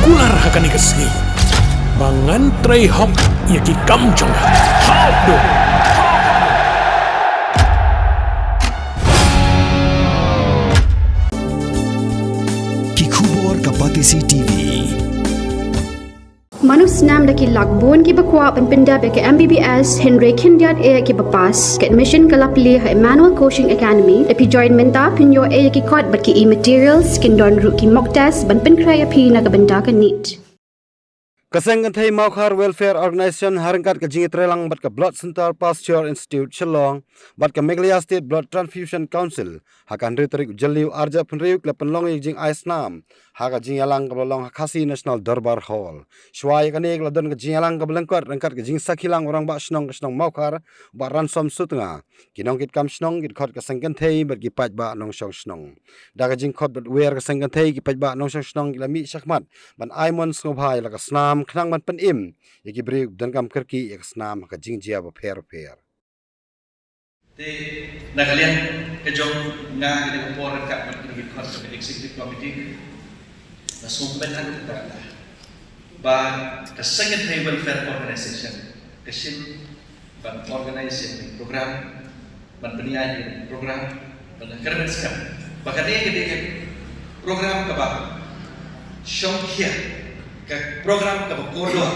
kular hakan ikasni. Bangan tray hok yaki kamjong. Hok do. Kikubor Kapatisi TV. Manus nam daki lakbon ki bakwa penpinda beke MBBS Henry Kindiat e ki bapas ke admission kalapli ha Emmanuel Coaching Academy epi join menta pinyo e ki kod bat ki e-materials kindon ru ki mock test ban penkrai api na kabenda ka neat. Kasengan thai Maukar Welfare Organization harangkat ke jingi trelang bat ke Blood Center Pasteur Institute Shillong bat ke Meghalaya State Blood Transfusion Council hakan riterik jeliu arja penriuk le penlongi jing Aisnam haka jing yalang ke belong Khasi National Darbar Hall shwai kanek ladon ke jing yalang ke belengkot rangkat ke jing sakilang orang bak snong ke snong Maukar bat ransom sutnga kinong kit kam snong kit khot ke sengkan thai bat ki paj ba nong shong snong daga jing khot bat wer ke sengkan thai ki paj ba nong shong snong la mi shakmat ban aimon snobhai la ka snam khnang man pen im yaki bri dan kam kerki ek snam ka jing jia ba pher te nakalian ke jong nga ke de por ka man ke khot ke executive committee na sumpen an ta ba ka second table welfare organization ke sim ban organization program ban penilaian program ban kerja skam ba ka de program ka ba shong kia ka program ka kordo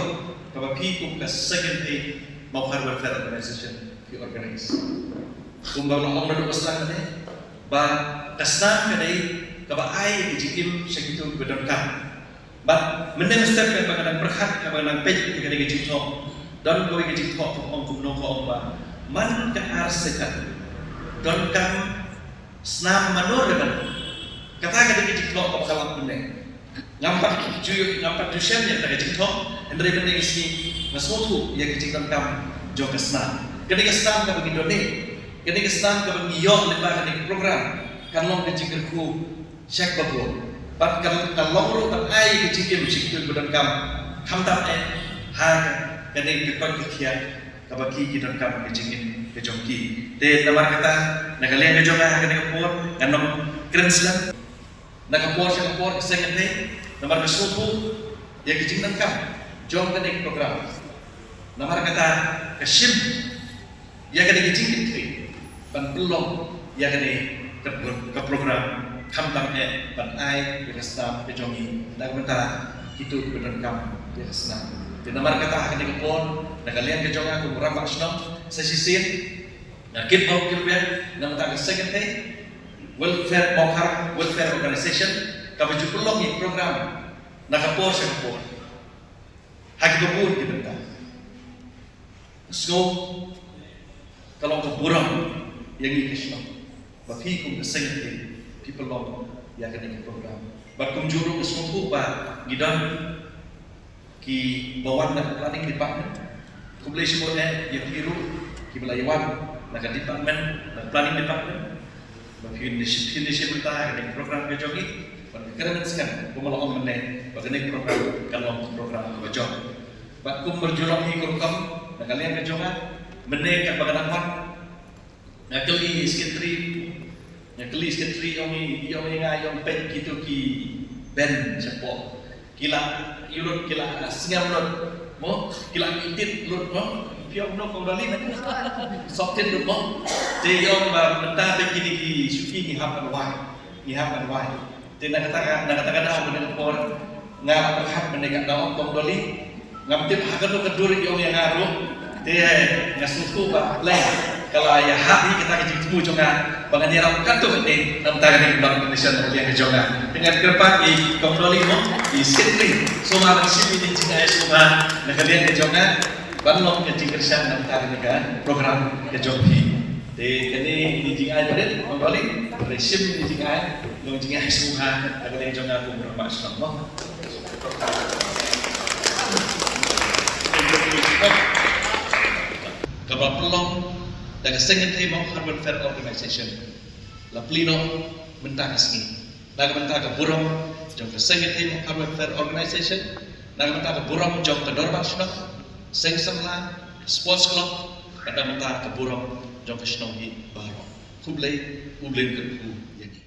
ka ba pi ka second day Maukar Welfare Organization ki organize kumba no ong na uslang ne ba kasna ka dai ka ba ai ki jikim segitu bedon ka ba menen step ka ba perhat ka ba nang pej ka dai jikim don ko ki jikim ong kum no ko ba man ka arsekat don kam snam manor ban kata ka dai jikim ko kalam menen ngampak jusen yang tak kecil thok, hendrai benda isi nasutu yang kecil kam jauh kesana. Ketika kesana kau pergi doni, ketika kesana kau pergi yok lepas ketika program, kalau kecil kerku syak babu, pat kalau ru pat ai kecil kem sikit badan kam tak hang ketika kau kikian kau pergi kita kam kecil kejongki. Te namar kata nakalian kejongan ketika pun kanong keren nakapor siya kapor kesengan day namar kesupu ya kecing nangkam jom kene program namar kata kesim ya kene kecing kitri ban pelong ya kene ke program kam tam ban ai ke staff ke jongi nak mentara itu benar kam ya senang di namar kata kene kapor nakalian ke jonga ku murabak snong sesisir nakit mau kirbe namar kesengan day Welfare Maukar Welfare Organization kami pelong ini program nakapor sa kapor hagi babur kita ta so kalau keburang yang ikisno bagi kum kesengit people long ya kene program bakum juru kesumpu ba gidan ki bawan na planning department kublai semua yang biru ki belayawan na department na planning department Finishing mentah dengan program kejogi, kerana sekarang pemelong meneh, bagaimana program kalau program kejog, bakum berjuang hikum kam, dan kalian kejongan meneh kan bagaimana mat, nakeli sekretari yang ngai pet gitu ki ben cepok, kila yurut kila sengam lut, mo kila itit lut mo. Piang no kau dali nak sokten dulu mo, jadi mentah begini ki suki ni hapan wai, jadi nak katakan dah benda por, ngap perhat benda kat dalam kau dali, ngap tip hakan tu kedur yang ngaruh, jadi ngasuku bah leh, kalau ayah hati kita kecil temu jonga, bangan dia rapat tu ni, nampak ni dalam Indonesia yang kejonga, dengan kerpa di kau dali mo, di sekretari, semua masih ini cina semua, nak kalian kejonga. Banlong ke jingkersan dan tari negara program ke jogi. Di kini di jingai berdek kembali resim di jingai, long jingai semua agar yang jangan aku berapa selama. Kapal pelong dan kesengan Maukar Welfare Organization. Laplino mentah kesini. Dan mentah ke burung jom kesengan Maukar Welfare Organization. Dan mentah ke burung jom ke Darbar Hall. Seng semla sports club kada mentah ke burung jong ke snongi baru kublai ke ku yani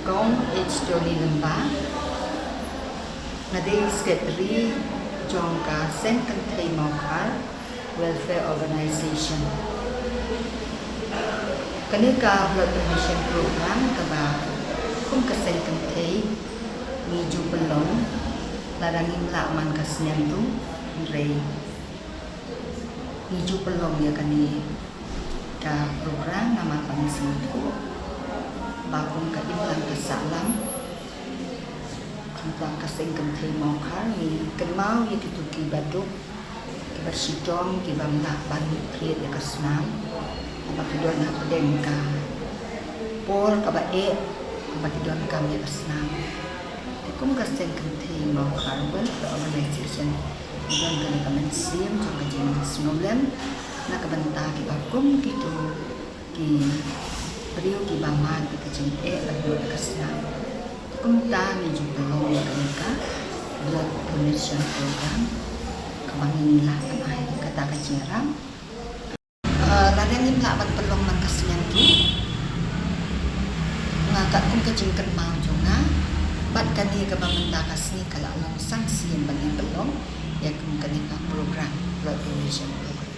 Kong H. Johnny Lemba, Nadine Sketri, Jongka Senkan Thai Maukar, Welfare Organization. Kanika Blood Donation Program kaba kum ka Senkan Thai, Miju Belong, Larangin Lakman Kasnyantu, Rey. Miju Belong ya kani ka program nama pangisiku. Bakong kaimlang kasalam Kamplang kasing kamtay maukar ni kenmau ya kituki baduk kibasidong kibamla banutrit ya kasnam abakidon na pedeng ka por kabae abakidon kam ya kasnam tikum kasing kamtay maukar welfare organization idon kani kamensim jong kajing snoblen na kabanta kibakum gitu ki beliau di Baman di Kecing lalu Kesnam. Kumta menuju belong mereka blood donation program kebangilah kemai kata kejeram. Lalu ni melawan pelong mangkasnya tu ngagak kum kecing kenmal juga. Bat kani kebangun takas ni kalau long sanksi yang bagi pelong ya kum kani program blood donation program.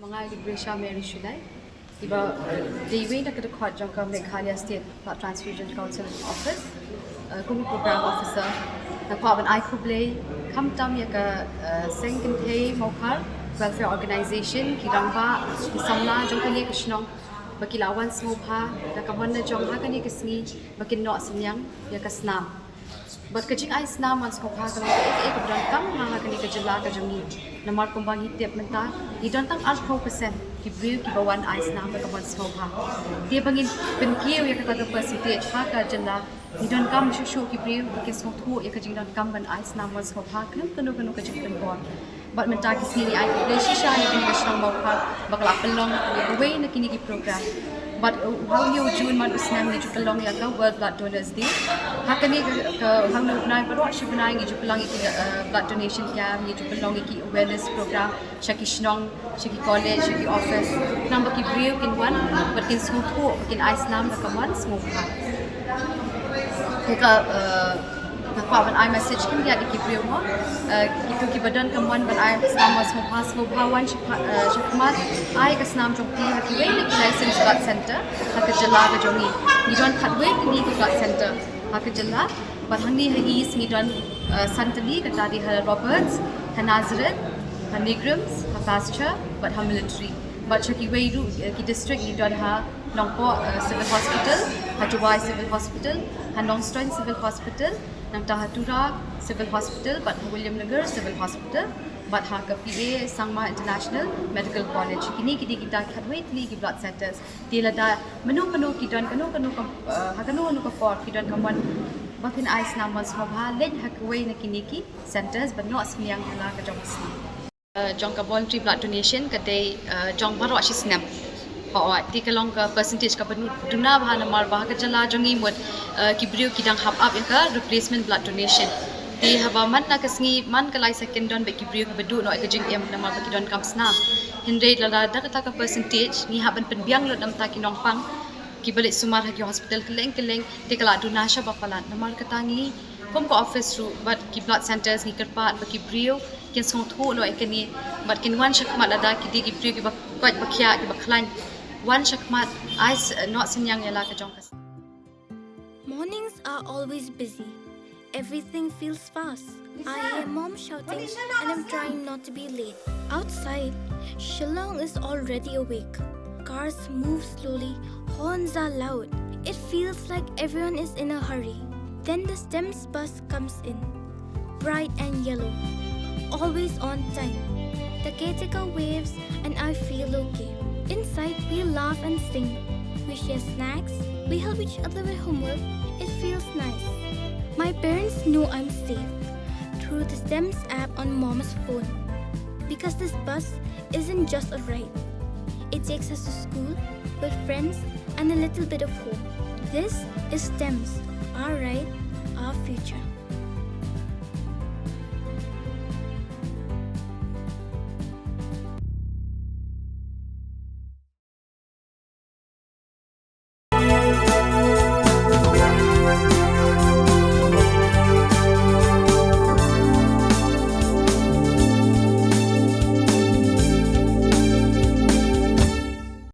Mengai Grisha Mary Shulai. Iba Dewi nak dekat jangka Meghalaya State Blood Transfusion Council Office, kumi program officer. Nak pawan I kublay kamtam ya ke Senkan Maukar Welfare Organization kirangba isamla jangka ni kesnong bagi lawan semua nak kawan na jangka kani kesni bagi nok senyang ya kesnam. But kecing ais nama sekolah kalau ek berangkam hanga kani kejela kejami nomor kumbang hitip mentah di dantang 100% kibriu kibawan ais nama kawan sekolah dia bangin penkiu ya kata percentage haka jela di dantang shushu kibriu bagi sekolah ya kejing dantang ban ais nama sekolah kenu kejing penkuat but mentah kisini ai shisha ya kini kesang maukar bakal pelong ya away na kini ki program. But how you June man usnam ni jupelong ya ka World Blood Donors Day. Hakani ke hang no nai parwa shi banai ni jupelong ki blood donation camp ni jupelong ki awareness program shaki shnong shaki college shaki office number ki brief in one but kin school ko kin ice nam ka man smoke ha. Ka nakwa ban I message kin dia ki brief mo kitu ki badan kaman ban I sama smoke ha one shakmat I ka snam jokti ha ki wei ki license blood center ha ka jala ka jongi ni don khatwe ni ki blood center ha ka jala but hangni ha is ni don santali ka tadi ha Roberts ha Nazareth ha Negrams ha Pasture but ha military but shaki wei ru ki district ni don ha Nongpo Civil Hospital ha Juwai Civil Hospital ha Nongstoin Civil Hospital Nang Tahatura Civil Hospital, but William Nagar Civil Hospital, bat ha ka PA Sangma International Medical College kini kita khatwei tli ki blood centers tila da menu ki don kanu ha kanu ka for ki don kamwan bakin ice numbers ha len hakwei na kini ki centers but no asniang hala ka jong jong ka voluntary blood donation ka dei jong baro ashi snap ti kalong ka percentage ka duna bahana mar bah ka jala jongi mot ki brio ki dang hap up ka replacement blood donation ti haba man na kasngi man ka lai second don be ki brio ka bedu no ka jing em na mar ki don kam sna hindre la da ka percentage ni haban pen biang lo dam ta ki nong pang ki balik sumar ha ki hospital keleng ti kala duna sha bapalan na mar ka tangi kom ko office ru but ki blood centers ni kerpat ba ki brio kin song thu lo ekani but kin wan shakmat ada ki di ki brio ki ba kwat ba khia ki ba khlan wan shakmat ice not senyang yala ka jong kas. Mornings are always busy. Everything feels fast. I hear mom shouting and I'm trying not to be late. Outside, Shillong is already awake. Cars move slowly, horns are loud. It feels like everyone is in a hurry. Then the STEMS bus comes in, bright and yellow, always on time. The caretaker waves and I feel okay. Inside, we laugh and sing. We share snacks. We help each other with homework. It feels nice. My parents know I'm safe through the STEMS app on Mom's phone. Because this bus isn't just a ride. It takes us to school with friends and a little bit of hope. This is STEMS, our ride, our future.